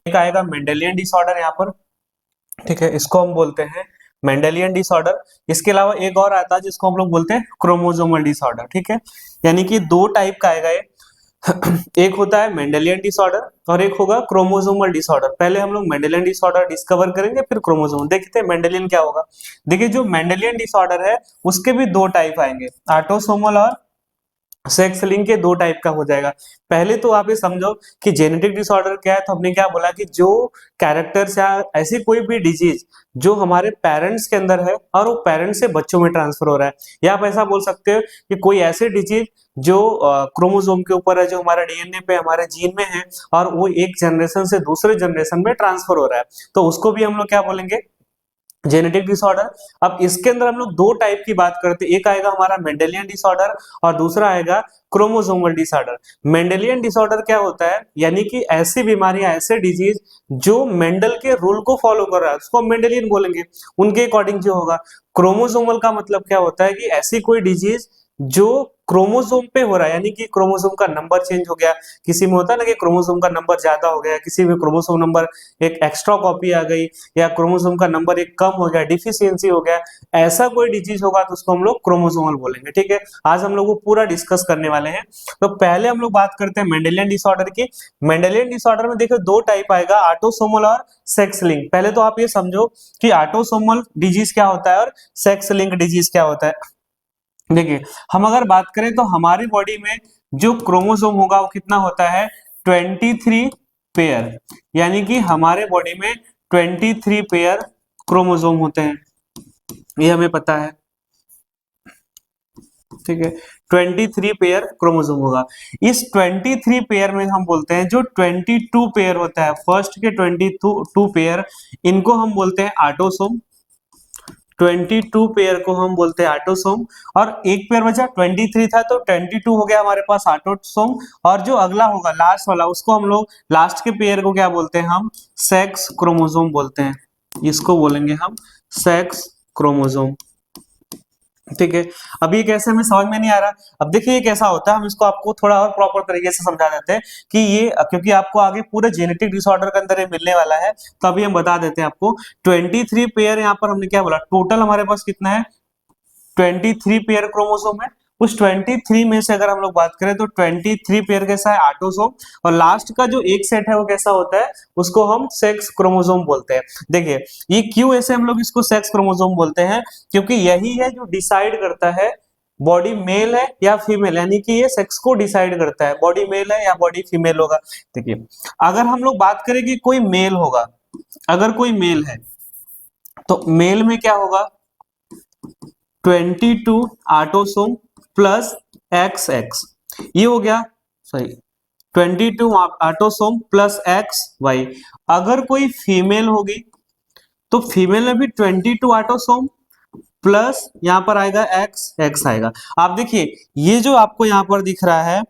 एक आएगा Mendelian disorder यहाँ पर, ठीक है, इसको हम बोलते हैं मेंडेलियन डिसऑर्डर। इसके अलावा एक और आता है जिसको हम लोग बोलते हैं क्रोमोसोमल डिसऑर्डर, ठीक है। यानी कि दो टाइप का आएगा ये। एक होता है मेंडेलियन डिसऑर्डर और एक होगा क्रोमोसोमल डिसऑर्डर। पहले हम लोग मेंडेलियन डिसऑर्डर डिस्कवर करेंगे, फिर क्रोमोसोमल। देखते हैं मेंडेलियन क्या होगा। देखिए जो मेंडेलियन डिसऑर्डर है उसके भी दो टाइप आएंगे, ऑटोसोमल और सेक्स लिंक के दो टाइप का हो जाएगा। पहले तो आप ये समझो कि जेनेटिक डिसऑर्डर क्या है। तो हमने क्या बोला कि जो कैरेक्टर्स या ऐसी कोई भी डिजीज जो हमारे पेरेंट्स के अंदर है और वो पेरेंट्स से बच्चों में ट्रांसफर हो रहा है, या आप ऐसा बोल सकते हो कि कोई ऐसी डिजीज जो क्रोमोसोम के ऊपर है, जो हमारे डीएनए पे हमारे जीन में है और वो एक जनरेशन से दूसरे जनरेशन में ट्रांसफर हो रहा है, तो उसको भी हम लोग क्या बोलेंगे, जेनेटिक डिसऑर्डर। अब इसके अंदर हम लोग दो टाइप की बात करते हैं, एक आएगा हमारा मेंडेलियन डिसऑर्डर और दूसरा आएगा क्रोमोसोमल डिसऑर्डर। मेंडेलियन डिसऑर्डर क्या होता है, यानी कि ऐसी बीमारियां, ऐसे डिजीज जो मेंडल के रूल को फॉलो कर रहा है उसको मेंडेलियन बोलेंगे, उनके अकॉर्डिंग जो होगा। क्रोमोसोमल का मतलब क्या होता है कि ऐसी कोई डिजीज जो क्रोमोसोम पे हो रहा है, यानी कि क्रोमोसोम का नंबर चेंज हो गया, किसी में होता है ना कि क्रोमोसोम का नंबर ज्यादा हो गया, किसी में क्रोमोसोम नंबर एक एक्स्ट्रा कॉपी आ गई, या क्रोमोसोम का नंबर एक कम हो गया, डिफिशियंसी हो गया, ऐसा कोई डिजीज होगा तो उसको हम लोग क्रोमोसोमल बोलेंगे, ठीक है। आज हम लोग वो पूरा डिस्कस करने वाले हैं। तो पहले हम लोग बात करते हैं मेंडेलियन डिसऑर्डर की। मेंडेलियन डिसऑर्डर में देखो दो टाइप आएगा, ऑटोसोमल और सेक्स लिंक। पहले तो आप ये समझो कि ऑटोसोमल डिजीज क्या होता है और सेक्स लिंक डिजीज क्या होता है। देखिए हम अगर बात करें तो हमारी बॉडी में जो क्रोमोसोम होगा वो कितना होता है, 23 पेयर। यानी कि हमारे बॉडी में 23 पेयर क्रोमोसोम होते हैं, ये हमें पता है, ठीक है। 23 पेयर क्रोमोसोम होगा। इस 23 पेयर में हम बोलते हैं जो 22 पेयर होता है, फर्स्ट के 22 पेयर, इनको हम बोलते हैं ऑटोसोम। 22 पेयर को हम बोलते हैं ऑटोसोम। और एक पेयर बचा, 23 था तो 22 हो गया हमारे पास ऑटोसोम। और जो अगला होगा लास्ट वाला, उसको हम लोग लास्ट के पेयर को क्या बोलते हैं, हम सेक्स क्रोमोसोम बोलते हैं। इसको बोलेंगे हम सेक्स क्रोमोसोम, ठीक है। अभी कैसे हमें समझ में नहीं आ रहा। अब देखिए ये कैसा होता है, हम इसको आपको थोड़ा और प्रॉपर तरीके से समझा देते हैं कि ये, क्योंकि आपको आगे पूरे जेनेटिक डिसऑर्डर के अंदर ये मिलने वाला है, तो अभी हम बता देते हैं आपको। 23 पेयर यहाँ पर हमने क्या बोला, टोटल हमारे पास कितना है, 23 पेयर क्रोमोसोम है। उस 23 में से अगर हम लोग बात करें तो 23 पेयर कैसा है, ऑटोसोम। और लास्ट का जो एक सेट है वो कैसा होता है, उसको हम सेक्स क्रोमोसोम बोलते हैं। देखिए ये क्यों ऐसे हम लोग इसको सेक्स क्रोमोसोम बोलते हैं, क्योंकि यही है जो डिसाइड करता है बॉडी मेल है या फीमेल, यानी कि ये सेक्स को डिसाइड करता है, बॉडी मेल है या बॉडी फीमेल होगा। देखिए अगर हम लोग बात करें कि कोई मेल होगा, अगर कोई मेल है तो मेल में क्या होगा, 22 ऑटोसोम प्लस एक्स एक्स, ये हो गया सही, 22 ऑटोसोम प्लस एक्स वाई। अगर कोई फीमेल होगी तो फीमेल में भी 22 ऑटोसोम प्लस यहां पर आएगा एक्स एक्स आएगा। आप देखिए ये जो आपको यहां पर दिख रहा है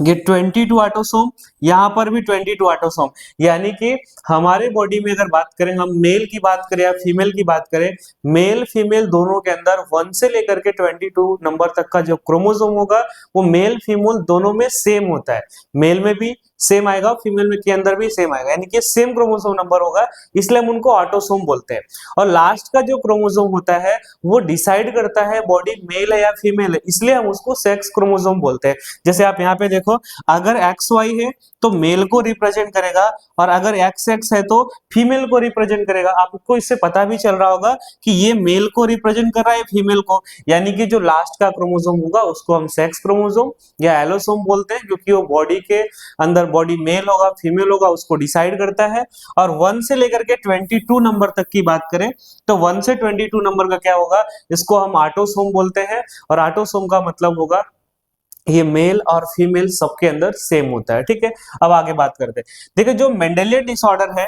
ये 22 ऑटोसोम, यहां पर भी 22 ऑटोसोम, यानी कि हमारे बॉडी में अगर बात करें, हम मेल की बात करें या फीमेल की बात करें, मेल फीमेल दोनों के अंदर 1 से लेकर के 22 नंबर तक का जो क्रोमोसोम होगा वो मेल फीमेल दोनों में सेम होता है। मेल में भी सेम आएगा, फीमेल में के अंदर भी सेम आएगा, यानी कि सेम क्रोमोसोम नंबर होगा, इसलिए हम उनको ऑटोसोम बोलते हैं। और लास्ट का जो क्रोमोसोम होता है वो डिसाइड करता है बॉडी मेल है या फीमेल है, इसलिए हम उसको सेक्स क्रोमोसोम बोलते हैं। जैसे आप यहाँ पे देखो, अगर एक्स वाई है तो मेल को रिप्रेजेंट करेगा, और अगर एक्स एक्स है तो फीमेल को रिप्रेजेंट करेगा। आपको इससे पता भी चल रहा होगा कि ये मेल को रिप्रेजेंट कर रहा है फीमेल को, यानी कि जो लास्ट का क्रोमोसोम होगा उसको हम सेक्स क्रोमोसोम या एलोसोम बोलते हैं, क्योंकि वो बॉडी के अंदर बॉडी मेल होगा फीमेल होगा उसको डिसाइड करता है। और 1 से लेकर के 22 नंबर तक की बात करें तो 1 से 22 नंबर का क्या होगा, इसको हम ऑटोसोम बोलते हैं। और ऑटोसोम का मतलब होगा ये मेल और फीमेल सबके अंदर सेम होता है, ठीक है। अब आगे बात करते हैं। देखिए जो मेंडेलियन डिसऑर्डर है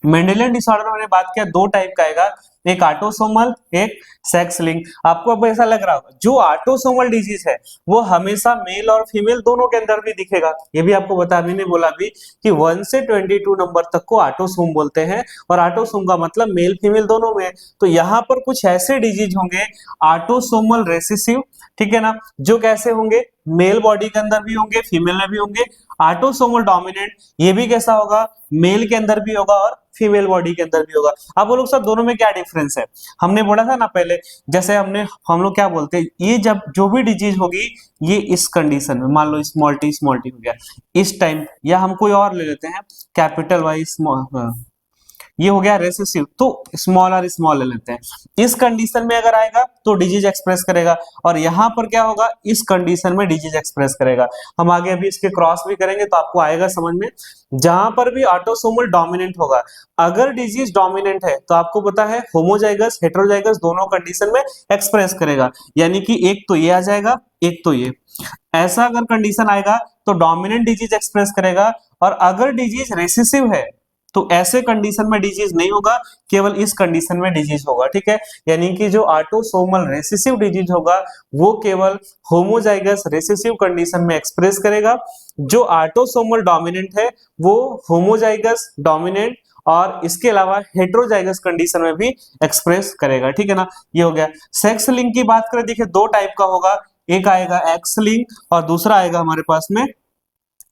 मेंडेलियन डिसऑर्डर मैंने बात किया दो टाइप का आएगा, एक ऑटोसोमल, एक सेक्स लिंक। आपको अब ऐसा लग रहा होगा जो ऑटोसोमल डिजीज है वो हमेशा मेल और फीमेल दोनों के अंदर भी दिखेगा। ये भी आपको बताने ने बोला भी कि 1 से 22 नंबर तक को ऑटोसोम बोलते हैं, और ऑटोसोम का मतलब मेल फीमेल दोनों में है। तो यहाँ पर कुछ ऐसे डिजीज होंगे ऑटोसोमल रेसेसिव, ठीक है ना, जो कैसे होंगे, मेल बॉडी के अंदर भी होंगे फीमेल में भी होंगे। ऑटोसोमल डोमिनेंट, ये भी कैसा होगा, मेल के अंदर भी होगा और फीमेल बॉडी के अंदर भी होगा। अब बोलो सर दोनों में क्या डिफरेंस है, हमने बोला था ना पहले, जैसे हम लोग क्या बोलते हैं, ये जब जो भी डिजीज होगी ये इस कंडीशन में, मान लो स्मॉल टी हो गया इस टाइम, या हम कोई और ले लेते हैं कैपिटल वाई स्मॉल, ये हो गया रेसेसिव, तो स्मॉल और स्मॉल ले लेते हैं। इस कंडीशन में अगर आएगा तो डिजीज एक्सप्रेस करेगा, और यहां पर क्या होगा, इस कंडीशन में डिजीज एक्सप्रेस करेगा। हम आगे अभी इसके क्रॉस भी करेंगे तो आपको आएगा समझ में। जहां पर भी ऑटोसोमल डोमिनेंट होगा, अगर डिजीज डोमिनेंट है तो आपको पता है होमोजाइगस हेटेरोजाइगस दोनों कंडीशन में एक्सप्रेस करेगा, यानी कि एक तो ये आ जाएगा एक तो ये, ऐसा अगर कंडीशन आएगा तो डोमिनेंट डिजीज एक्सप्रेस करेगा। और अगर डिजीज रेसेसिव है तो ऐसे कंडीशन में डिजीज नहीं होगा, केवल इस कंडीशन में डिजीज होगा, ठीक है। यानी कि जो ऑटोसोमल रेसेसिव डिजीज होगा वो केवल होमोजाइगस रेसेसिव कंडीशन में एक्सप्रेस करेगा, जो ऑटोसोमल डोमिनेंट है वो होमोजाइगस डोमिनेंट और इसके अलावा हेटेरोजाइगस कंडीशन में भी एक्सप्रेस करेगा, ठीक है ना। ये हो गया। सेक्स लिंक की बात करें, देखिए दो टाइप का होगा, एक आएगा एक्स लिंक और दूसरा आएगा हमारे पास में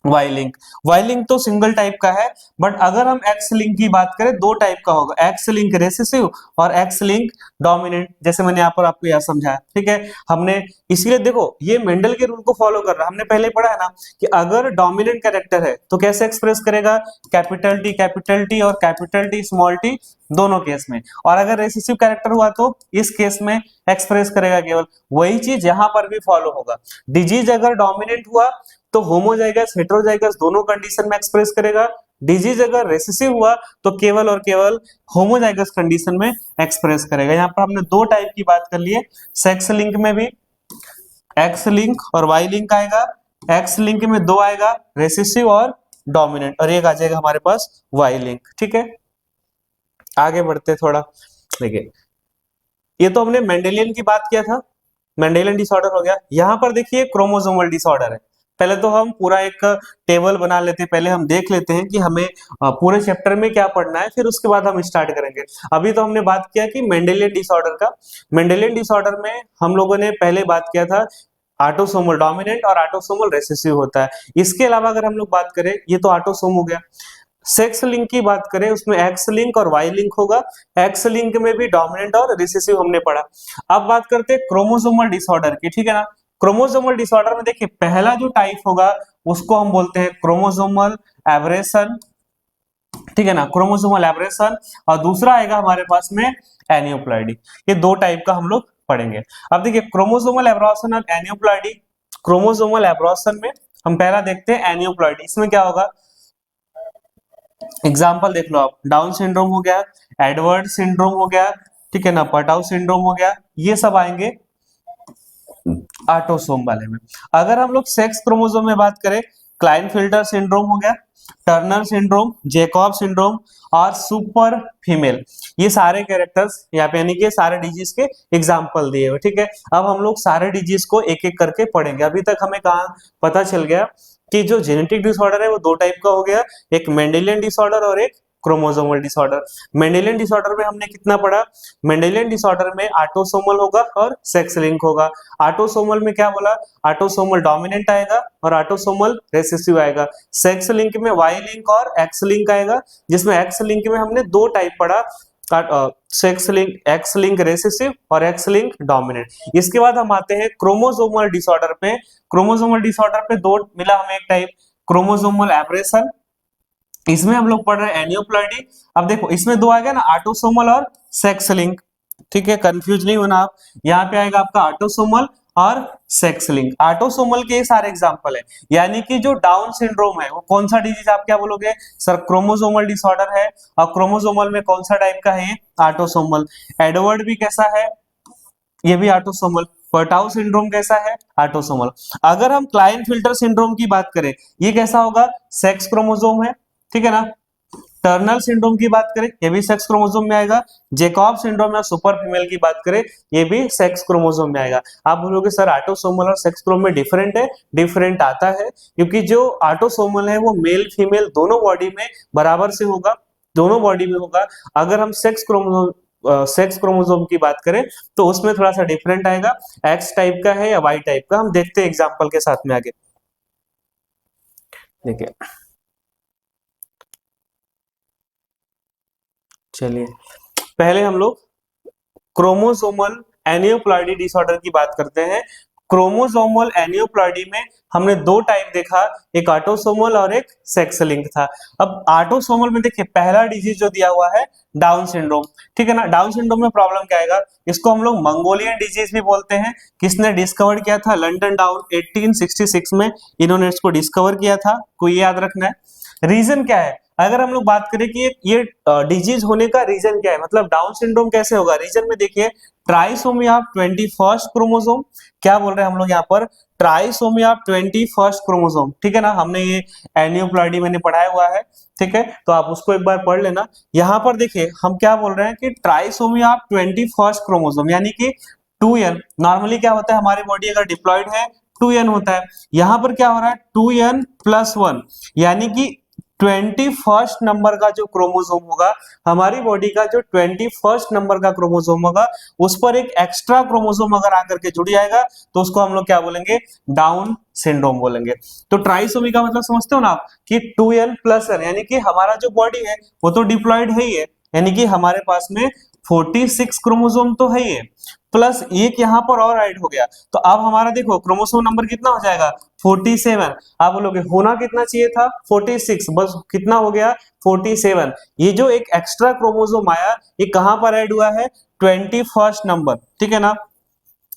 वाई लिंक। वाई लिंक तो सिंगल टाइप का है, बट अगर हम एक्स लिंक की बात करें दो टाइप का होगा, एक्स लिंक रेसेसिव और एक्स लिंक डोमिनेंट, जैसे मैंने यहाँ पर आपको यह समझाया, ठीक है। हमने इसीलिए देखो ये मेंडल के रूल को फॉलो कर रहा है, हमने पहले पढ़ा है ना कि अगर डोमिनेंट कैरेक्टर है तो कैसे एक्सप्रेस करेगा, कैपिटल टी और कैपिटल टी स्मॉल टी दोनों केस में, और अगर रेसेसिव कैरेक्टर हुआ तो इस केस में एक्सप्रेस करेगा केवल। वही चीज यहाँ पर भी फॉलो होगा, डिजीज अगर डोमिनेंट हुआ तो होमोजाइगस हेटेरोजाइगस दोनों कंडीशन में एक्सप्रेस करेगा, डिजीज अगर रेसेसिव हुआ तो केवल और केवल होमोजाइगस कंडीशन में एक्सप्रेस करेगा। यहाँ पर हमने दो टाइप की बात कर ली है, सेक्स लिंक में भी एक्स लिंक और वाई लिंक आएगा, एक्स लिंक में दो आएगा रेसेसिव और डोमिनेंट, और एक आ जाएगा हमारे पास वाई लिंक, ठीक है। आगे बढ़ते थोड़ा, देखिए ये तो हमने मेंडेलियन की बात किया था, मेंडेलियन डिसऑर्डर हो गया। यहाँ पर देखिए क्रोमोसोमल डिसऑर्डर है। पहले तो हम पूरा एक टेबल बना लेते हैं, पहले हम देख लेते हैं कि हमें पूरे चैप्टर में क्या पढ़ना है, फिर उसके बाद हम स्टार्ट करेंगे। अभी तो हमने बात किया कि मेंडेलियन डिसऑर्डर का। मेंडेलियन डिसऑर्डर में हम लोगों ने पहले बात किया था ऑटोसोमल डोमिनेंट और ऑटोसोमल रिसेसिव होता है। इसके अलावा अगर हम लोग बात करें, ये तो ऑटोसोम हो गया। सेक्स लिंक की बात करें उसमें एक्स लिंक और वाई लिंक होगा, एक्स लिंक में भी डोमिनेंट और रिसेसिव हमने पढ़ा। अब बात करते हैं क्रोमोसोमल डिसऑर्डर की, ठीक है ना। क्रोमोसोमल डिसऑर्डर में देखिए पहला जो टाइप होगा उसको हम बोलते हैं क्रोमोसोमल एब्रेशन, ठीक है ना, क्रोमोसोमल एब्रेशन, और दूसरा आएगा हमारे पास में एनियोप्लॉइडी। ये दो टाइप का हम लोग पढ़ेंगे। अब देखिए क्रोमोसोमल एब्रेशन और एनियोप्लॉइडी। क्रोमोसोमल एब्रेशन में हम पहला देखते हैं एनियोप्लॉइडी। इसमें क्या होगा, एग्जाम्पल देख लो आप, डाउन सिंड्रोम हो गया, एडवर्ड सिंड्रोम हो गया, ठीक है ना, पटाउ सिंड्रोम हो गया, ये सब आएंगे ऑटोसोम वाले में। अगर हम लोग सेक्स क्रोमोसोम में बात करें, क्लाइनफिल्टर सिंड्रोम हो गया, टर्नर सिंड्रोम, जेकॉब सिंड्रोम और सुपर फीमेल, ये सारे कैरेक्टर्स यहाँ पे, यानी कि सारे डिजीज के एग्जाम्पल दिए हुए, ठीक है। अब हम लोग सारे डिजीज को एक एक करके पढ़ेंगे। अभी तक हमें कहा पता चल गया कि जो जेनेटिक डिसऑर्डर है वो दो टाइप का हो गया, एक मेंडेलियन डिसऑर्डर और एक क्रोमोसोमल डिसऑर्डर। मेंडेलियन डिसऑर्डर में हमने कितना पढ़ा, मेंडेलियन डिसऑर्डर में ऑटोसोमल होगा और सेक्स लिंक होगा। ऑटोसोमल में क्या बोला, ऑटोसोमल डोमिनेंट आएगा और ऑटोसोमल रिसेसिव आएगा। सेक्स लिंक में वाई लिंक और एक्स लिंक आएगा, जिसमें एक्स लिंक में हमने दो टाइप पढ़ा, sex link, x link recessive और एक्स लिंक डोमिनेंट। इसके बाद हम आते हैं क्रोमोसोमल डिसऑर्डर पे। क्रोमोसोमल डिसऑर्डर पे दो मिला हमें, एक टाइप क्रोमोसोमल एब्रेशन, इसमें हम लोग पढ़ रहे हैं एनियोप्लॉइडी। अब देखो इसमें दो आ गया ना, ऑटोसोमल और सेक्स लिंक, ठीक है, कंफ्यूज नहीं होना आप। यहाँ पे आएगा आपका ऑटोसोमल और सेक्स लिंक। ऑटोसोमल के सारे एग्जांपल है, यानी कि जो डाउन सिंड्रोम है वो कौन सा डिजीज, आप क्या बोलोगे सर, क्रोमोसोमल डिसऑर्डर है। और क्रोमोसोमल में कौन सा टाइप का है ये, ऑटोसोमल। एडवर्ड भी कैसा है, ये भी ऑटोसोमल। पर्टाउ सिंड्रोम कैसा है, ऑटोसोमल। अगर हम क्लाइनफिल्टर सिंड्रोम की बात करें, ये कैसा होगा, सेक्स क्रोमोसोम है, ठीक है ना, टर्नर सिंड्रोम की बात करें ये भी सेक्स क्रोमोसोम में आएगा। जैकब सिंड्रोम या सुपर फीमेल की बात करें ये भी सेक्स क्रोमोसोम में आएगा। आप बोलोगे सर ऑटोसोमल और सेक्स क्रोम में डिफरेंट है, डिफरेंट आता है क्योंकि जो ऑटोसोमल है वो मेल फीमेल दोनों बॉडी में बराबर से होगा, दोनों बॉडी में होगा। अगर हम सेक्स क्रोमोसोम की बात करें तो उसमें थोड़ा सा डिफरेंट आएगा, एक्स टाइप का है या वाई टाइप का, हम देखते हैं एग्जांपल के साथ में आगे। देखिए चलिए पहले हम लोग क्रोमोसोमल एनियोप्लॉइडी डिसऑर्डर की बात करते हैं। क्रोमोसोमल एनियोप्लॉइडी में हमने दो टाइप देखा, एक ऑटोसोमल और एक सेक्स लिंक था। अब ऑटोसोमल में देखिए पहला डिजीज जो दिया हुआ है डाउन सिंड्रोम, ठीक है ना। डाउन सिंड्रोम में प्रॉब्लम क्या आएगा, इसको हम लोग मंगोलियन डिजीज भी बोलते हैं। किसने डिस्कवर किया था, लंदन डाउन 1866 में इन्होंने इसको डिस्कवर किया था, कोई याद रखना है। रीजन क्या है, अगर हम लोग बात करें कि ये डिजीज होने का रीजन क्या है, मतलब डाउन सिंड्रोम कैसे होगा, रीजन में देखिए ट्राइसोमी ऑफ 21st क्रोमोसोम, क्या बोल रहे हैं हम लोग यहाँ पर, ट्राइसोमी ऑफ 21st क्रोमोसोम, ठीक है ना। हमने ये एनियोप्लॉइडी मैंने पढ़ाया हुआ है, ठीक है, तो आप उसको एक बार पढ़ लेना। यहाँ पर देखिए हम क्या बोल रहे हैं कि ट्राइसोमी ऑफ 21st क्रोमोसोम यानी कि 2n, नॉर्मली क्या होता है हमारी बॉडी अगर डिप्लॉइड है 2n होता है, यहाँ पर क्या हो रहा है 2n+1 यानी कि 21st नंबर का जो क्रोमोसोम होगा, हमारी बॉडी का जो 21st नंबर का क्रोमोसोम होगा उस पर एक एक्स्ट्रा क्रोमोसोम अगर आकर के जुड़ जाएगा तो उसको हम लोग क्या बोलेंगे, डाउन सिंड्रोम बोलेंगे। तो ट्राइसोमी का मतलब समझते हो ना आप कि 2n+1 यानी कि हमारा जो बॉडी है वो तो डिप्लॉइड है ही है, यानी कि हमारे पास में 46 क्रोमोसोम तो है ही है, प्लस एक यहाँ पर और ऐड हो गया, तो अब हमारा देखो क्रोमोसोम नंबर कितना हो जाएगा 47। आप बोलोगे होना कितना चाहिए था 46, बस कितना हो गया 47। ये जो एक एक्स्ट्रा क्रोमोसोम आया ये कहां पर ऐड हुआ है 21st नंबर, ठीक है ना।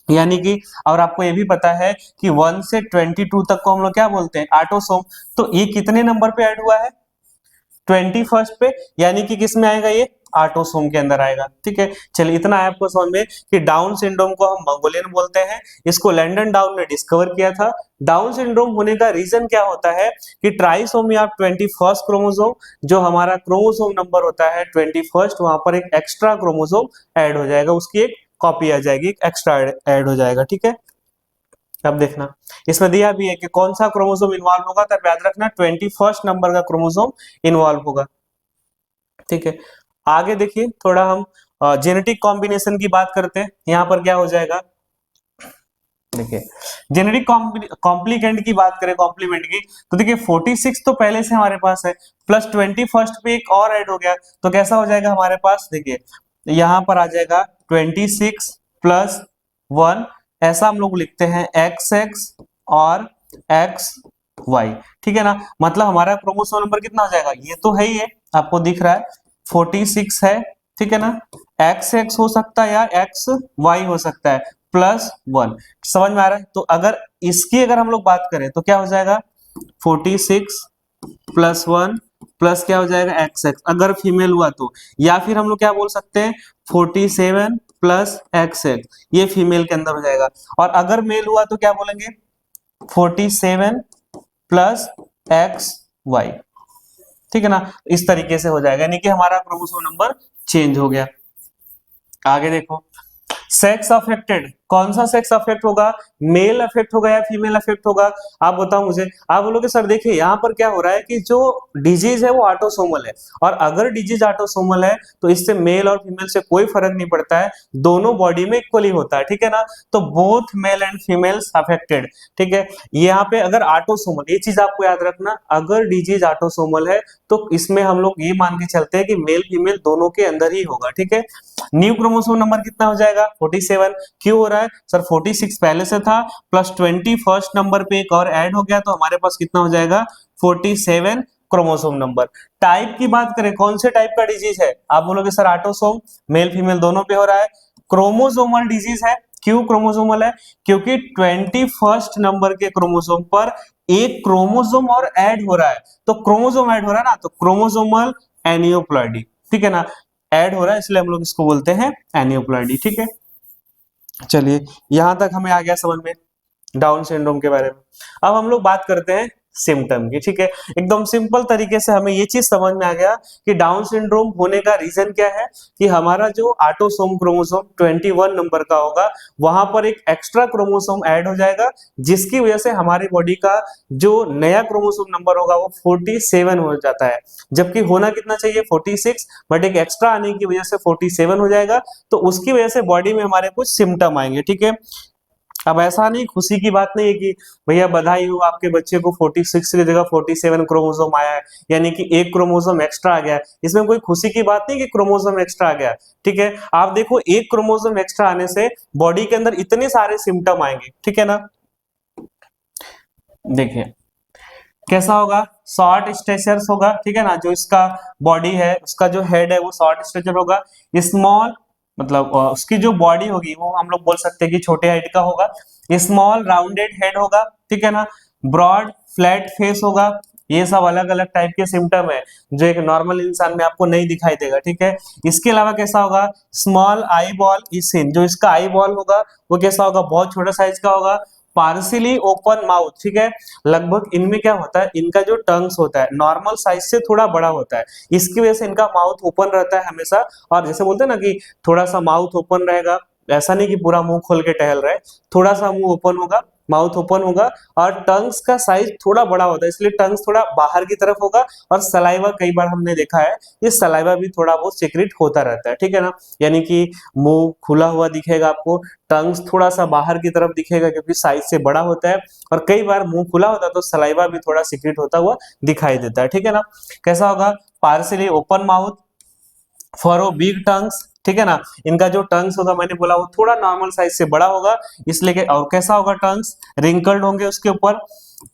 यानी कि और आपको ये भी पता है कि 1 से 22 तक को हम लोग क्या बोलते हैं ऑटोसोम, तो ये कितने नंबर पे ऐड हुआ है 21st पे, यानी कि किस में आएगा ये ऑटोसोम के अंदर आएगा, ठीक है। चलिए इतना है आपको समझ में कि डाउन सिंड्रोम को हम मंगोलियन बोलते हैं, इसको लैंडन डाउन ने डिस्कवर किया था। डाउन सिंड्रोम होने का रीजन क्या होता है कि ट्राइसोमी ऑफ 21st क्रोमोसोम, जो हमारा क्रोमोसोम नंबर होता है 21st, वहां पर एक एक्स्ट्रा क्रोमोसोम ऐड हो जाएगा, उसकी एक कॉपी आ जाएगी, एक्स्ट्रा ऐड हो जाएगा, ठीक है। अब देखना इसमें दिया भी है कि कौन सा क्रोमोसोम इन्वॉल्व होगा, तब याद रखना 21st नंबर का क्रोमोसोम इन्वॉल्व होगा, ठीक है। आगे देखिए थोड़ा हम जेनेटिक कॉम्बिनेशन की बात करते हैं। यहाँ पर क्या हो जाएगा, देखिए जेनेटिक कॉम्प्लीकेंट की बात करें, कॉम्प्लीमेंट की, तो देखिए 46 तो पहले से हमारे पास है, प्लस 21st पे एक और ऐड हो गया, तो कैसा हो जाएगा हमारे पास, देखिए यहाँ पर आ जाएगा 26+1, ऐसा हम लोग लिखते हैं XX और XY, ठीक है ना। मतलब हमारा क्रोमोसोम नंबर कितना हो जाएगा, ये तो है ही है, आपको दिख रहा है 46 है, ठीक है ना। XX हो सकता है या XY हो सकता है, +1, समझ में आ रहा है। तो अगर इसकी अगर हम लोग बात करें तो क्या हो जाएगा 46+1 प्लस क्या हो जाएगा XX, अगर फीमेल हुआ तो, या फिर हम लोग क्या बोल सकते हैं 47+XX, ये फीमेल के अंदर हो जाएगा। और अगर मेल हुआ तो क्या बोलेंगे 47+XY, ठीक है ना। इस तरीके से हो जाएगा, यानी कि हमारा क्रोमोसोम नंबर चेंज हो गया। आगे देखो सेक्स अफेक्टेड, कौन सा सेक्स अफेक्ट होगा, मेल अफेक्ट होगा या फीमेल अफेक्ट होगा, आप बताओ मुझे। आप बोलोगे सर देखिए यहाँ पर क्या हो रहा है कि जो डिजीज है वो ऑटोसोमल है, और अगर डिजीज ऑटोसोमल है तो इससे मेल और फीमेल से कोई फर्क नहीं पड़ता है, दोनों बॉडी में इक्वली होता है, ठीक है ना। तो both male and females affected, ठीक है। यहाँ पे अगर ऑटोसोमल, ये चीज आपको याद रखना, अगर डिजीज ऑटोसोमल है तो इसमें हम लोग ये मान के चलते हैं कि मेल फीमेल दोनों के अंदर ही होगा, ठीक है। न्यू क्रोमोसोम नंबर कितना हो जाएगा 47, क्यों हो रहा है सर 46 पहले से था, प्लस 21st नंबर पे एक और ऐड हो गया, तो हमारे पास कितना हो जाएगा 47 क्रोमोसोम नंबर। टाइप की बात करें, कौन से टाइप का डिजीज है, आप बोलोगे सर ऑटोसोम, मेल फीमेल दोनों पे हो रहा है। क्रोमोसोमल डिजीज है, क्यों क्रोमोसोमल है, क्योंकि 21st नंबर के क्रोमोसोम पर एक क्रोमोसोम और ऐड हो रहा है, तो क्रोमोसोम ऐड हो रहा है ना, तो क्रोमोसोमल एनियोप्लॉइडी, ठीक है ना, ऐड हो रहा है, इसलिए हम लोग इसको बोलते हैं एनियोप्लॉइडी, ठीक है। चलिए यहां तक हमें आ गया समझ में डाउन सिंड्रोम के बारे में। अब हम लोग बात करते हैं सिम्टम की। ठीक है, एकदम सिंपल तरीके से हमें ये चीज समझ में आ गया कि डाउन सिंड्रोम होने का रीजन क्या है, कि हमारा जो ऑटोसोम क्रोमोसोम 21 नंबर का होगा, वहां पर एक एक्स्ट्रा क्रोमोसोम ऐड हो जाएगा, जिसकी वजह से हमारी बॉडी का जो नया क्रोमोसोम नंबर होगा वो 47 हो जाता है, जबकि होना कितना चाहिए 46, बट एक एक्स्ट्रा आने की वजह से 47 हो जाएगा। तो उसकी वजह से बॉडी में हमारे कुछ सिम्टम आएंगे। ठीक है, अब ऐसा नहीं, खुशी की बात नहीं है कि भैया बधाई हो आपके बच्चे को 46 की जगह 47 क्रोमोसोम आया है, यानी कि एक क्रोमोसोम एक्स्ट्रा आ गया है। इसमें कोई खुशी की बात नहीं कि क्रोमोसोम एक्स्ट्रा आ गया। ठीक है, आप देखो एक क्रोमोसोम एक्स्ट्रा आने से बॉडी के अंदर इतने सारे सिम्टम आएंगे। ठीक है ना, देखिए कैसा होगा, शॉर्ट स्ट्रेचर्स होगा। ठीक है ना, जो इसका बॉडी है, उसका जो हेड है वो शॉर्ट स्ट्रेचर होगा। स्मॉल मतलब उसकी जो बॉडी होगी वो हम लोग बोल सकते हैं कि छोटे हाइट का होगा। स्मॉल राउंडेड हेड होगा। ठीक है ना, ब्रॉड फ्लैट फेस होगा। ये सब अलग अलग टाइप के सिम्टम है जो एक नॉर्मल इंसान में आपको नहीं दिखाई देगा। ठीक है, इसके अलावा कैसा होगा, small eye ball is seen. जो इसका आई बॉल होगा वो कैसा होगा, बहुत छोटा साइज का होगा। Partially open mouth. ठीक है, लगभग इनमें क्या होता है, इनका जो टंग्स होता है नॉर्मल साइज से थोड़ा बड़ा होता है, इसकी वजह से इनका माउथ ओपन रहता है हमेशा। और जैसे बोलते हैं ना कि थोड़ा सा माउथ ओपन रहेगा, ऐसा नहीं कि पूरा मुंह खोल के टहल रहे, थोड़ा सा मुंह ओपन होगा, माउथ ओपन होगा। और टंग्स का साइज थोड़ा बड़ा होता है, इसलिए टंग्स थोड़ा बाहर की तरफ होगा। और सलाइवा कई बार हमने देखा है, ये सलाइवा भी थोड़ा बहुत सीक्रेट होता रहता है। ठीक है ना, यानी कि मुंह खुला हुआ दिखेगा आपको, टंग्स थोड़ा सा बाहर की तरफ दिखेगा क्योंकि साइज से बड़ा होता है। और कई बार मुंह खुला होता है तो सलाइवा भी थोड़ा सीक्रेट होता हुआ दिखाई देता है। ठीक है ना, कैसा होगा, partially open mouth, furrowed big tongues. ठीक है ना, इनका जो टंग्स होगा मैंने बोला वो थोड़ा नॉर्मल साइज से बड़ा होगा, इसलिए और कैसा होगा, टंग्स रिंकल्ड होंगे उसके ऊपर।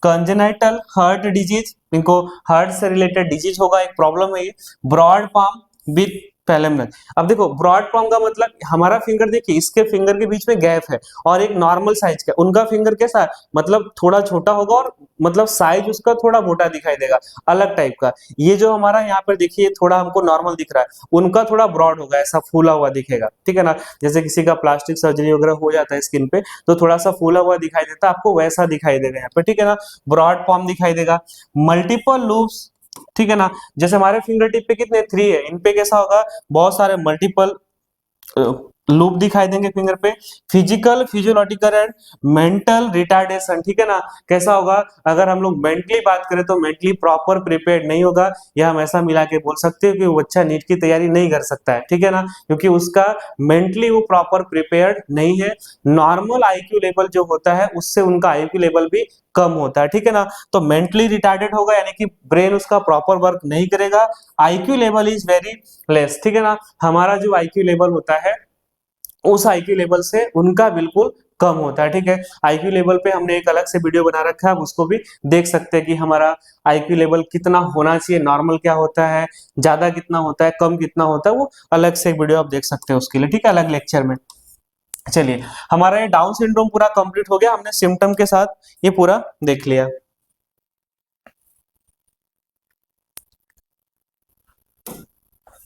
कंजेनाइटल हार्ट डिजीज, इनको हार्ट से रिलेटेड डिजीज होगा, एक प्रॉब्लम है ये। ब्रॉड पाम विथ पैलेमनस। अब देखो ब्रॉड पाम का मतलब, हमारा फिंगर देखिए, इसके फिंगर के बीच में गैप है और एक नॉर्मल साइज का, उनका फिंगर कैसा है, मतलब थोड़ा छोटा होगा और मतलब साइज उसका थोड़ा मोटा दिखाई देगा, अलग टाइप का। ये जो हमारा यहाँ पर देखिए थोड़ा हमको नॉर्मल दिख रहा है, उनका थोड़ा ब्रॉड होगा, ऐसा फूला हुआ दिखेगा। ठीक है ना, जैसे किसी का प्लास्टिक सर्जरी वगैरह हो जाता है स्किन पे तो थोड़ा सा फूला हुआ दिखाई देता है, आपको वैसा दिखाई देगा यहाँ पे। ठीक है ना, ब्रॉड पाम दिखाई देगा। Multiple loops. ठीक है ना, जैसे हमारे फिंगर टिप पे कितने 3 है, इन पे कैसा होगा, बहुत सारे मल्टीपल लूप दिखाई देंगे फिंगर पे। Physical physiological and mental retardation. ठीक है ना, कैसा होगा, अगर हम लोग मेंटली बात करें तो मेंटली प्रॉपर प्रिपेयर्ड नहीं होगा, या हम ऐसा मिला के बोल सकते हैं कि वो बच्चा नीट की तैयारी नहीं कर सकता है। ठीक है ना, क्योंकि उसका मेंटली वो प्रॉपर प्रिपेयर्ड नहीं है। नॉर्मल आईक्यू लेवल जो होता है उससे उनका आईक्यू लेवल भी कम होता है। ठीक है ना, तो मेंटली रिटार्डेड होगा यानी कि ब्रेन उसका प्रॉपर वर्क नहीं करेगा। IQ level is very less. ठीक है ना, हमारा जो आईक्यू लेवल होता है उस आईक्यू लेवल से उनका बिल्कुल कम होता है। ठीक है, आईक्यू लेवल पे हमने एक अलग से वीडियो बना रखा है, आप उसको भी देख सकते हैं कि हमारा आईक्यू लेवल कितना होना चाहिए, नॉर्मल क्या होता है, ज्यादा कितना होता है, कम कितना होता है, वो अलग से एक वीडियो आप देख सकते हैं उसके लिए। ठीक है, अलग लेक्चर में। चलिए, हमारा ये डाउन सिंड्रोम पूरा कंप्लीट हो गया, हमने सिम्टम के साथ ये पूरा देख लिया।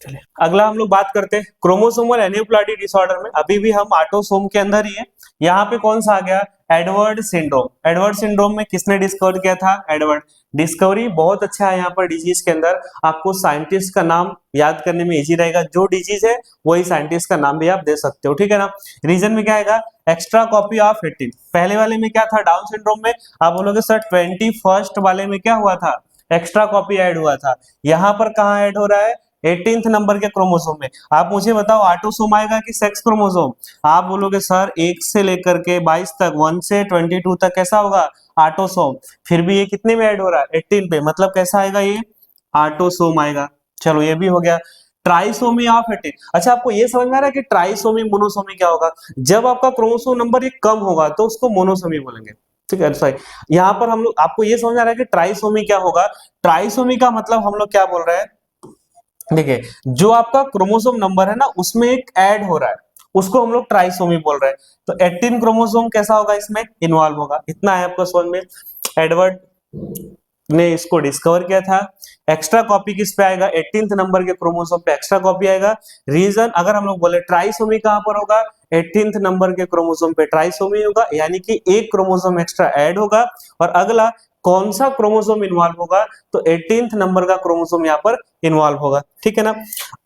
चलिए अगला हम लोग बात करते हैं क्रोमोसोमल एन्यूप्लाटी डिसऑर्डर में। अभी भी हम ऑटोसोम के अंदर ही है। यहाँ पे कौन सा आ गया, एडवर्ड सिंड्रोम। एडवर्ड सिंड्रोम में किसने डिस्कवर किया था, एडवर्ड। डिस्कवरी बहुत अच्छा है यहाँ पर डिजीज के अंदर, आपको साइंटिस्ट का नाम याद करने में इजी रहेगा, जो डिजीज है वही साइंटिस्ट का नाम भी आप दे सकते हो। ठीक है ना, रीजन में क्या आएगा, एक्स्ट्रा कॉपी ऑफ 18। पहले वाले में क्या था, डाउन सिंड्रोम में आप बोलोगे सर 21st वाले में क्या हुआ था, एक्स्ट्रा कॉपी ऐड हुआ था। यहाँ पर कहाँ ऐड हो रहा है, 18th नंबर के क्रोमोसोम में। आप मुझे बताओ ऑटोसोम आएगा कि सेक्स क्रोमोसोम। आप बोलोगे सर 1 से लेकर के 22 तक, 1 से 22 तक कैसा होगा, ऑटोसोम। फिर भी ये कितने में ऐड हो रहा है, 18 पे, मतलब कैसा आएगा ये, ऑटोसोम आएगा। चलो ये भी हो गया। Trisomy of 18। अच्छा आपको ये समझ में आ रहा है कि ट्राइसोमी मोनोसोमी क्या होगा, जब आपका क्रोमोसोम नंबर एक कम होगा तो उसको मोनोसोमी बोलेंगे। ठीक है, सॉरी, यहाँ पर हम लोग, आपको ये समझ आ रहा है कि ट्राइसोमी क्या होगा। ट्राइसोमी का मतलब हम लोग क्या बोल रहे हैं, देखिए जो आपका क्रोमोसोम नंबर है ना उसमें एक ऐड हो रहा है, उसको हम लोग ट्राइसोमी बोल रहे हैं। तो 18 क्रोमोसोम कैसा होगा, इसमें इन्वॉल्व होगा। इतना है आपको समझ में। एडवर्ड ने इसको डिस्कवर किया था। एक्स्ट्रा कॉपी किस पे आएगा, 18th नंबर के क्रोमोसोम पे एक्स्ट्रा कॉपी आएगा। रीजन अगर हम लोग बोले ट्राइसोमी कहां पर होगा, 18th नंबर के क्रोमोसोम पे ट्राइसोमी होगा, यानी कि एक क्रोमोसोम एक्स्ट्रा ऐड होगा। और अगला कौन सा क्रोमोसोम इन्वॉल्व होगा, तो 18th नंबर का क्रोमोसोम यहाँ पर इन्वॉल्व होगा, ठीक है ना।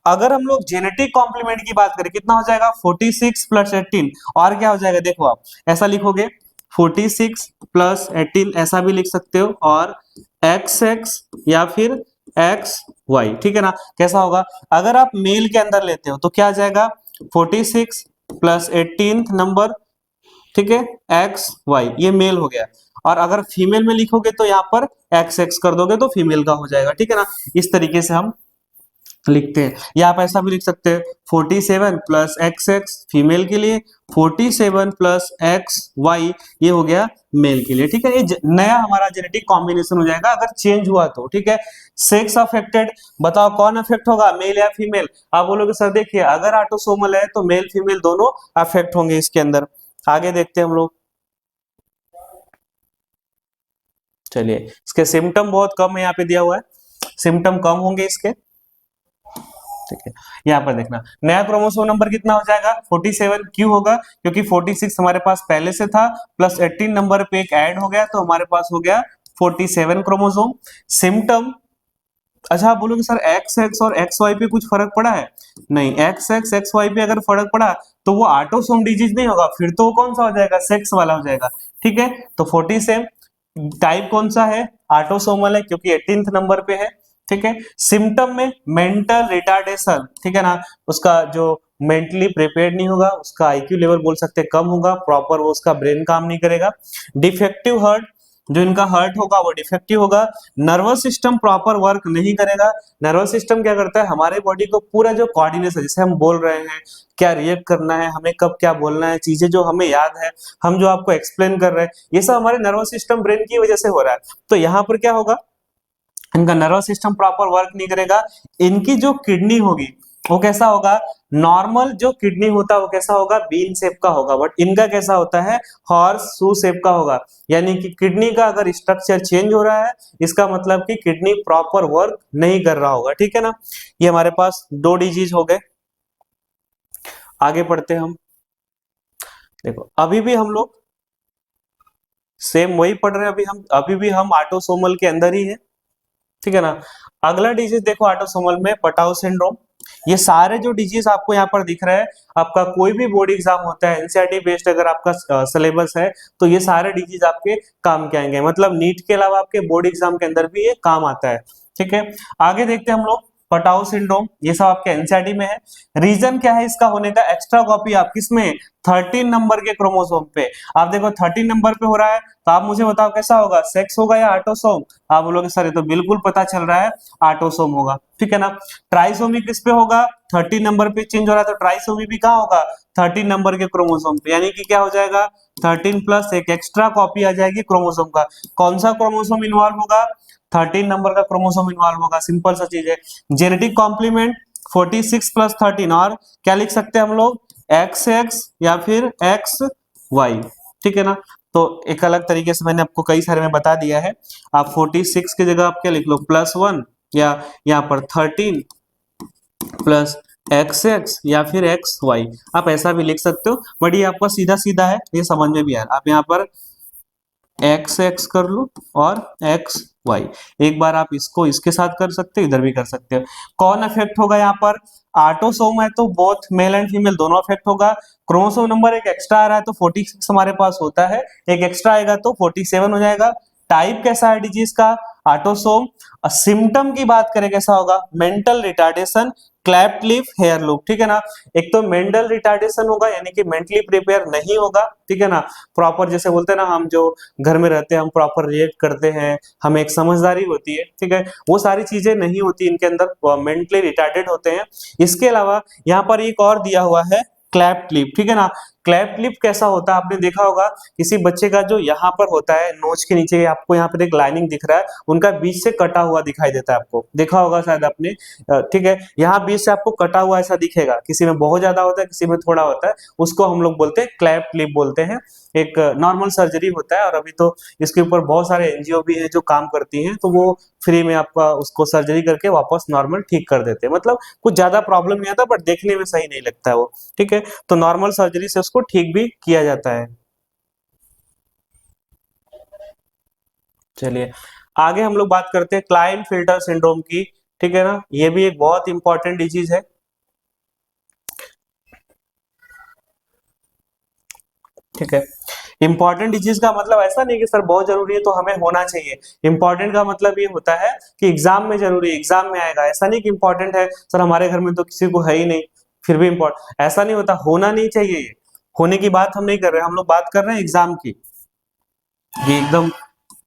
अगर हम लोग जेनेटिक कॉम्प्लीमेंट की बात करें, कितना हो जाएगा 46 प्लस 18, और क्या हो जाएगा देखो, आप ऐसा लिखोगे 46 प्लस 18, ऐसा भी लिख सकते हो, और XX या फिर XY, ठीक है ना। कैसा होगा, अगर आप मेल के अंदर लेते हो तो क्या आ जाएगा 46 प्लस 18th नंबर, ठीक है, XY, ये मेल हो गया। और अगर फीमेल में लिखोगे तो यहाँ पर XX कर दोगे तो फीमेल का हो जाएगा, ठीक है ना। इस तरीके से हम लिखते हैं, या आप ऐसा भी लिख सकते हैं 47 प्लस XX फीमेल के लिए, 47 प्लस XY ये हो गया मेल के लिए, ठीक है। ये नया हमारा जेनेटिक कॉम्बिनेशन हो जाएगा अगर चेंज हुआ तो, ठीक है। सेक्स अफेक्टेड, बताओ कौन अफेक्ट होगा, मेल या फीमेल। आप बोलोगे सर देखिए अगर ऑटोसोमल है तो मेल फीमेल दोनों अफेक्ट होंगे इसके अंदर। आगे देखते हैं हम लोग, चलिए इसके सिम्टम बहुत कम है, यहाँ पे दिया हुआ है, सिम्टम कम होंगे इसके, ठीक है। यहाँ पर देखना नया क्रोमोसोम नंबर कितना हो जाएगा 47, क्यों होगा, क्योंकि 46 हमारे पास पहले से था, प्लस 18 नंबर पे एक ऐड हो गया तो हमारे पास हो गया 47 क्रोमोसोम। सिम्टम, अच्छा आप बोलोगे सर एक्स एक्स और एक्स वाई पे कुछ फर्क पड़ा है, नहीं, एक्स एक्स एक्स वाई पे अगर फर्क पड़ा तो वो ऑटोसोम डिजीज नहीं होगा, फिर तो वो कौन सा हो जाएगा, सेक्स वाला हो जाएगा, ठीक है। तो 47 टाइप कौन सा है, ऑटोसोमल है, क्योंकि 18th नंबर पे है, ठीक है। सिम्टम में मेंटल रिटार्डेशन, ठीक है ना, उसका जो मेंटली प्रिपेयर्ड नहीं होगा, उसका आईक्यू लेवल बोल सकते हैं कम होगा, प्रॉपर वो उसका ब्रेन काम नहीं करेगा। डिफेक्टिव हार्ट, जो इनका हार्ट होगा वो डिफेक्टिव होगा। नर्वस सिस्टम प्रॉपर वर्क नहीं करेगा। नर्वस सिस्टम क्या करता है, हमारे बॉडी को पूरा जो कोऑर्डिनेशन, जैसे हम बोल रहे हैं, क्या रिएक्ट करना है, हमें कब क्या बोलना है, चीजें जो हमें याद है, हम जो आपको एक्सप्लेन कर रहे हैं, ये सब हमारे नर्वस सिस्टम ब्रेन की वजह से हो रहा है। तो यहाँ पर क्या होगा, इनका नर्वस सिस्टम प्रॉपर वर्क नहीं करेगा। इनकी जो किडनी होगी वो कैसा होगा, नॉर्मल जो किडनी होता है वो कैसा होगा, बीन शेप का होगा, बट इनका कैसा होता है, हॉर्स शू शेप का होगा। यानी कि किडनी का अगर स्ट्रक्चर चेंज हो रहा है, इसका मतलब कि किडनी प्रॉपर वर्क नहीं कर रहा होगा, ठीक है ना। ये हमारे पास दो डिजीज हो गए। आगे पढ़ते हैं हम, देखो अभी भी हम लोग सेम वही पढ़ रहे हैं, अभी भी हम ऑटोसोमल के अंदर ही है, ठीक है ना। अगला डिजीज देखो ऑटोसोमल में, पटाउ सिंड्रोम। ये सारे जो डिजीज आपको यहाँ पर दिख रहा है, आपका कोई भी बोर्ड एग्जाम होता है एनसीईआरटी बेस्ड अगर आपका सिलेबस है तो ये सारे डिजीज आपके काम के आएंगे, मतलब नीट के अलावा आपके बोर्ड एग्जाम के अंदर भी ये काम आता है, ठीक है। आगे देखते हैं हम लोग, पटाउ सिंड्रोम, ये सब आपके एनसीईआरटी में है। रीजन क्या है इसका होने का, एक्स्ट्रा कॉपी आप किसमें, 13 नंबर के क्रोमोसोम पे। आप देखो 13 नंबर पे हो रहा है, तो आप मुझे बताओ कैसा होगा, सेक्स होगा या ऑटोसोम। आप बोलोगे सर ये तो बिल्कुल पता चल रहा है ऑटोसोम होगा, ठीक है ना। ट्राइसोमी किस पे होगा, 13 नंबर पे चेंज हो रहा है तो ट्राइसोमी भी कहाँ होगा, 13 नंबर के क्रोमोसोम पे, यानी कि क्या हो जाएगा 13 प्लस एक एक्स्ट्रा कॉपी आ जाएगी क्रोमोसोम का। कौन सा क्रोमोसोम इन्वॉल्व होगा, 13 नंबर का क्रोमोसोम इन्वॉल्व होगा, सिंपल सा चीज है। जेनेटिक कॉम्प्लीमेंट 46 प्लस 13, और क्या लिख सकते हैं हम लोग, एक्स एक्स या फिर एक्स वाई, ठीक है ना। तो एक अलग तरीके से मैंने आपको कई सारे में बता दिया है, आप 46 की जगह आप क्या लिख लो, +1, या यहाँ पर 13 प्लस एक्स एक्स या फिर एक्स वाई, आप ऐसा भी लिख सकते हो, बट ये आपका सीधा सीधा है, ये समझ में भी आ रहा है। आप यहाँ पर एक्स एक्स कर लो और एक्स वाई, एक बार आप इसको इसके साथ कर सकते हो, इधर भी कर सकते हो। कौन अफेक्ट होगा यहाँ पर, ऑटोसोम है तो बोथ मेल एंड फीमेल दोनों अफेक्ट होगा। क्रोमोसोम नंबर एक एक्स्ट्रा आ रहा है तो 46 हमारे पास होता है, एक एक्स्ट्रा आएगा तो 47 हो जाएगा। टाइप कैसा है डिजीज का, ऑटोसोम। सिम्टम की बात करें कैसा होगा, mental retardation, cleft lip, hair loop, ठीक है ना। एक तो मेंटल रिटार्डेशन होगा, यानी कि मेंटली प्रिपेयर नहीं होगा, ठीक है ना। प्रॉपर जैसे बोलते हैं ना, हम जो घर में रहते हैं हम प्रॉपर रिएक्ट करते हैं, हमें एक समझदारी होती है, ठीक है, वो सारी चीजें नहीं होती इनके अंदर, मेंटली रिटार्डेड होते हैं। इसके अलावा यहाँ पर एक और दिया हुआ है, क्लैप्ट लिप, ठीक है ना। क्लैप्ट लिप कैसा होता है, आपने देखा होगा किसी बच्चे का जो यहाँ पर होता है नोच के नीचे, आपको यहाँ पर एक लाइनिंग दिख रहा है, उनका बीच से कटा हुआ दिखाई देता है, आपको देखा होगा शायद आपने, ठीक है। यहाँ बीच से आपको कटा हुआ ऐसा दिखेगा, किसी में बहुत ज्यादा होता है, किसी में थोड़ा होता है, उसको हम लोग बोलते हैं क्लैप्ट लिप बोलते हैं। एक नॉर्मल सर्जरी होता है, और अभी तो इसके ऊपर बहुत सारे एनजीओ भी हैं जो काम करती हैं, तो वो फ्री में आपका उसको सर्जरी करके वापस नॉर्मल ठीक कर देते हैं, मतलब कुछ ज्यादा प्रॉब्लम नहीं आता, बट देखने में सही नहीं लगता है वो, ठीक है। तो नॉर्मल सर्जरी से उसको ठीक भी किया जाता है। चलिए आगे हम लोग बात करते हैं क्लाइनफिल्टर सिंड्रोम की, ठीक है ना। ये भी एक बहुत इंपॉर्टेंट डिजीज है, ठीक है। इंपॉर्टेंट डिजीज का मतलब ऐसा नहीं कि सर बहुत जरूरी है तो हमें होना चाहिए। इंपॉर्टेंट का मतलब ये होता है कि एग्जाम में जरूरी है, एग्जाम में आएगा। ऐसा नहीं कि इंपॉर्टेंट है सर हमारे घर में तो किसी को है ही नहीं फिर भी इंपॉर्टेंट, ऐसा नहीं होता। होना नहीं चाहिए ये। होने की बात हम नहीं कर रहे, हम लोग बात कर रहे हैं एग्जाम की। ये एकदम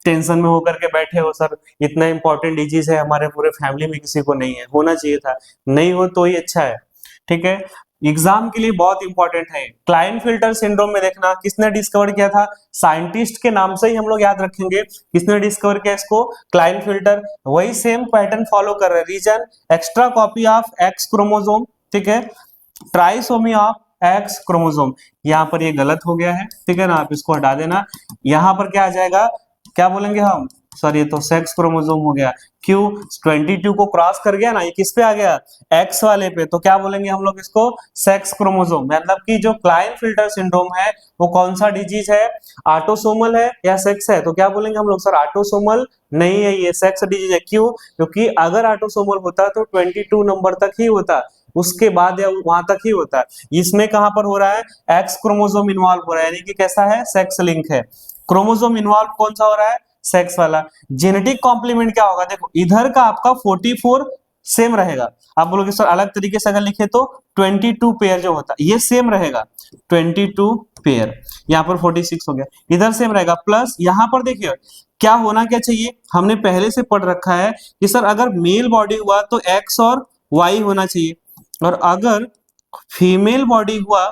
टेंशन में होकर के बैठे हो सर इतना इंपॉर्टेंट डिजीज है हमारे पूरे फैमिली में किसी को नहीं है, होना चाहिए था। नहीं हो तो ही अच्छा है, ठीक है। एग्जाम के लिए बहुत इंपॉर्टेंट है। क्लाइनफिल्टर सिंड्रोम में देखना किसने डिस्कवर किया था, साइंटिस्ट के नाम से ही हम लोग याद रखेंगे। किसने डिस्कवर किया इसको, क्लाइनफिल्टर। वही सेम पैटर्न फॉलो कर रहे हैं, reason extra copy of X chromosome, ठीक है, ट्राइसोमी ऑफ एक्स क्रोमोसोम। यहाँ पर ये गलत हो गया है, ठीक है ना, आप इसको हटा देना। यहाँ पर क्या आ जाएगा, क्या बोलेंगे हम, सर ये तो सेक्स क्रोमोसोम हो गया। क्यों, 22 को क्रॉस कर गया ना, ये किस पे आ गया, एक्स वाले पे, तो क्या बोलेंगे हम लोग इसको, सेक्स क्रोमोसोम। मतलब कि जो क्लाइनफिल्टर सिंड्रोम है वो कौन सा डिजीज है, ऑटोसोमल है या सेक्स है, तो क्या बोलेंगे हम लोग, सर ऑटोसोमल नहीं है, ये सेक्स डिजीज है। क्यों, क्योंकि अगर ऑटोसोमल होता तो 22 नंबर तक ही होता, उसके बाद या वहां तक ही होता। इसमें कहां पर हो रहा है, एक्स क्रोमोसोम इन्वॉल्व हो रहा है, यानी कि कैसा है, सेक्स लिंक है। क्रोमोसोम इन्वॉल्व कौन सा हो रहा है, सेक्स वाला। जेनेटिक कॉम्प्लीमेंट क्या होगा, देखो इधर का आपका 44 सेम रहेगा। आप बोलोगे सर अलग तरीके से अगर लिखे तो 22 पेयर जो होता है ये सेम रहेगा, 22 पेयर। यहाँ पर 46 हो गया, इधर सेम रहेगा। प्लस यहाँ पर देखिए क्या होना क्या चाहिए, हमने पहले से पढ़ रखा है कि सर अगर मेल बॉडी हुआ तो एक्स और वाई होना चाहिए, और अगर फीमेल बॉडी हुआ,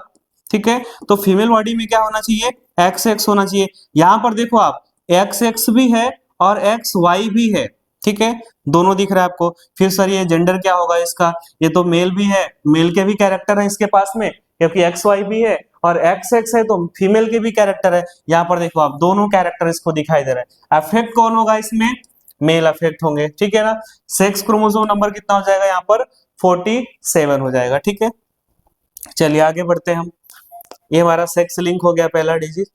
ठीक है, तो फीमेल बॉडी में क्या होना चाहिए, एक्स एक्स होना चाहिए। यहां पर देखो आप, एक्स एक्स भी है और एक्स वाई भी है, ठीक है, दोनों दिख रहा है आपको। फिर सर ये जेंडर क्या होगा इसका, ये तो मेल भी है, मेल के भी कैरेक्टर है इसके पास में, क्योंकि एक्स वाई भी है, और एक्स एक्स है तो फीमेल के भी कैरेक्टर है। यहाँ पर देखो आप दोनों कैरेक्टर इसको दिखाई दे रहा है। अफेक्ट कौन होगा इसमें, मेल अफेक्ट होंगे, ठीक है ना। सेक्स क्रोमोसोम नंबर कितना हो जाएगा यहाँ पर, 47 हो जाएगा, ठीक है। चलिए आगे बढ़ते हैं हम, ये हमारा सेक्स लिंक हो गया पहला डिजीज।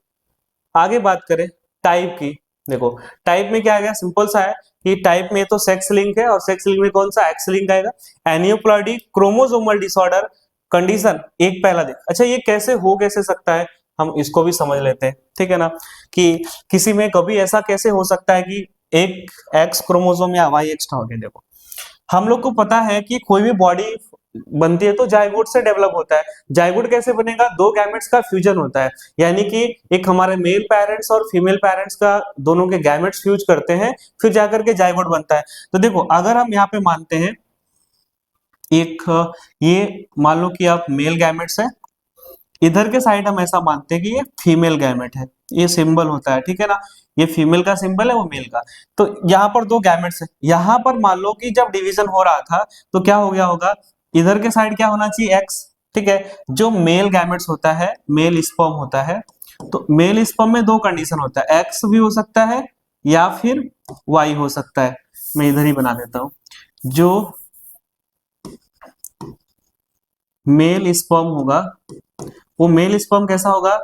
आगे बात करें टाइप की, देखो टाइप में क्या आ गया, सिंपल सा है कि टाइप में तो सेक्स लिंक है, और सेक्स लिंक में कौन सा, एक्स लिंक आएगा। एनियोप्लॉइडी क्रोमोसोमल डिसऑर्डर कंडीशन, एक पहला देख। अच्छा ये कैसे हो कैसे सकता है, हम इसको भी समझ लेते हैं, ठीक है ना, कि किसी में कभी ऐसा कैसे हो सकता है कि एक एक्स क्रोमोसोम या वाई एक्स्ट्रा हो गया। देखो हम लोग को पता है कि कोई भी बॉडी बनती है तो जाइगोट से डेवलप होता है। जाइगोट कैसे बनेगा, दो गैमेट्स का फ्यूजन होता है, यानी कि एक हमारे मेल पेरेंट्स और फीमेल पेरेंट्स का दोनों के गैमेट्स फ्यूज करते हैं, फिर जाकर के जाइगोट बनता है। तो देखो अगर हम यहाँ पे मानते हैं एक, ये मान लो कि आप मेल गैमेट्स है, इधर के साइड हम ऐसा मानते हैं कि ये फीमेल गैमेट है, ये सिंबल होता है, ठीक है ना, ये फीमेल का सिंबल है वो मेल का। तो यहाँ पर दो गैमेट्स है, यहाँ पर मान लो कि जब डिवीजन हो रहा था तो क्या हो गया होगा, इधर के साइड क्या होना चाहिए, एक्स, ठीक है। जो मेल गैमेट्स होता है, मेल स्पर्म होता है, तो मेल स्पर्म में दो कंडीशन होता है, एक्स भी हो सकता है या फिर वाई हो सकता है। मैं इधर ही बना देता हूं, जो मेल स्पर्म होगा वो मेल स्पर्म कैसा होगा,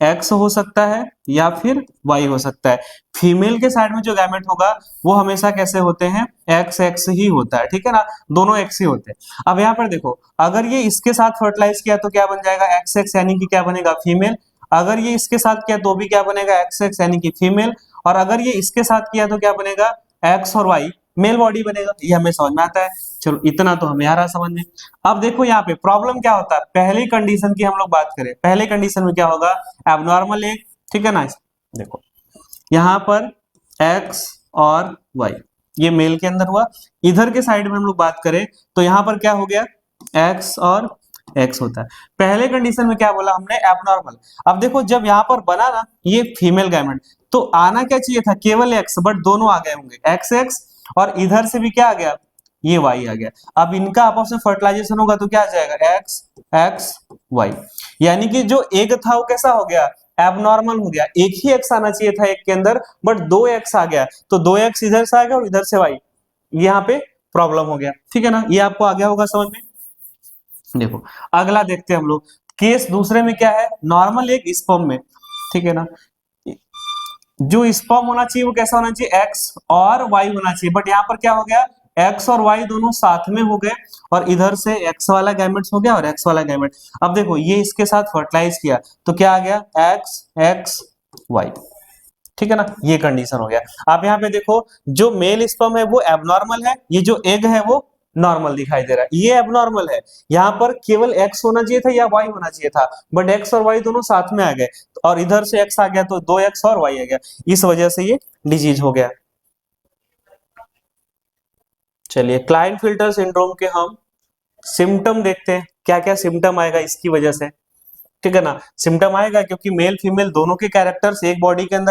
एक्स हो सकता है या फिर वाई हो सकता है। फीमेल के साइड में जो गैमेट होगा वो हमेशा कैसे होते हैं, एक्स एक्स ही होता है, ठीक है ना, दोनों एक्स ही होते हैं। अब यहाँ पर देखो अगर ये इसके साथ फर्टिलाइज किया तो क्या बन जाएगा, एक्स एक्स, यानी कि क्या बनेगा, फीमेल। अगर ये इसके साथ किया तो भी क्या बनेगा, एक्स एक्स यानी कि फीमेल। और अगर ये इसके साथ किया तो क्या बनेगा, एक्स और वाई, मेल बॉडी बनेगा। ये हमें समझ में आता है, चलो इतना तो हमें आ रहा समझ में। अब देखो यहाँ पे प्रॉब्लम क्या होता है, पहली कंडीशन की हम लोग बात करें, पहले कंडीशन में क्या होगा, एबनॉर्मल एग, ठीक है ना। देखो यहाँ पर एक्स और वाई ये मेल के अंदर हुआ, इधर के साइड में हम लोग बात करें तो यहाँ पर क्या हो गया, एक्स और एक्स होता है। पहले कंडीशन में क्या बोला हमने, एबनॉर्मल। अब देखो जब यहाँ पर बना ना ये फीमेल गैमेट, तो आना क्या चाहिए था, केवल एक्स, बट दोनों आ गए होंगे, एक्स एक्स, और इधर से भी क्या आ गया, ये वाई आ गया। अब इनका आपस में फर्टिलाइजेशन होगा तो क्या आ जाएगा, एक्स एक्स वाई, यानी कि जो एग था वो कैसा हो गया, एबनॉर्मल हो गया। एक ही एक्स आना चाहिए था एक के अंदर, बट दो एक्स आ गया, तो दो एक्स इधर से आ गया और इधर से वाई, यहाँ पे प्रॉब्लम हो गया, ठीक है ना। ये आपको आ गया होगा समझ में। देखो अगला देखते हैं हम लोग, केस दूसरे में क्या है, नॉर्मल एक स्पर्म में, ठीक है ना, जो स्पर्म होना चाहिए वो कैसा होना चाहिए, एक्स और वाई होना चाहिए, बट यहाँ पर क्या हो गया, एक्स और वाई दोनों साथ में हो गए, और इधर से एक्स वाला गैमेट्स हो गया और एक्स वाला गैमेट। अब देखो ये इसके साथ फर्टिलाइज किया तो क्या आ गया, एक्स एक्स वाई, ठीक है ना, ये कंडीशन हो गया। आप यहाँ पे देखो जो मेल स्पर्म है वो एबनॉर्मल है, ये जो एग है वो नॉर्मल दिखाई दे रहा है, ये एबनॉर्मल है। यहाँ पर केवल एक्स होना चाहिए था या वाई होना चाहिए था, बट एक्स और वाई दोनों साथ में आ गए, और इधर से एक्स आ गया तो दो एक्स और वाई आ गया, इस वजह से ये डिजीज हो गया। चलिए क्लाइनफिल्टर सिंड्रोम के हम सिम्टम देखते हैं, क्या क्या सिम्टम आएगा इसकी वजह से, ठीक है ना। सिम्टम आएगा क्योंकि मेल फीमेल दोनों के कैरेक्टर्स एक बॉडी के अंदर